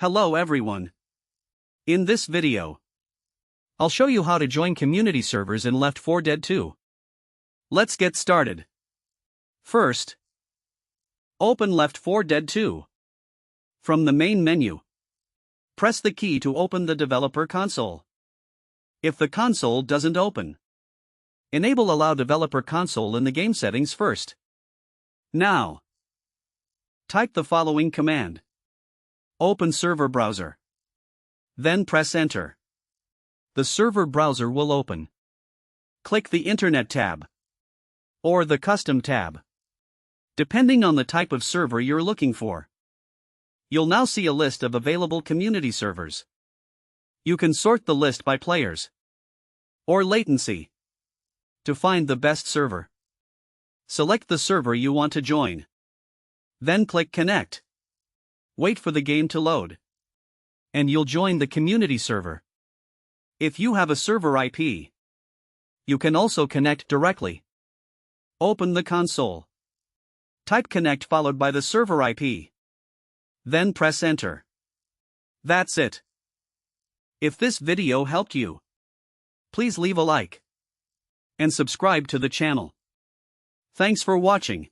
Hello everyone. In this video, I'll show you how to join community servers in Left 4 Dead 2. Let's get started. First, open Left 4 Dead 2. From the main menu, press the key to open the developer console. If the console doesn't open, enable Allow Developer Console in the game settings first. Now, type the following command. Open server browser. Then press enter. The server browser will open. Click the Internet tab or the Custom tab, depending on the type of server you're looking for. You'll now see a list of available community servers. You can sort the list by players or latency to find the best server. Select the server you want to join. Then click Connect. Wait for the game to load, and you'll join the community server. If you have a server IP, you can also connect directly. Open the console. Type connect followed by the server IP. Then press enter. That's it. If this video helped you, please leave a like and subscribe to the channel. Thanks for watching.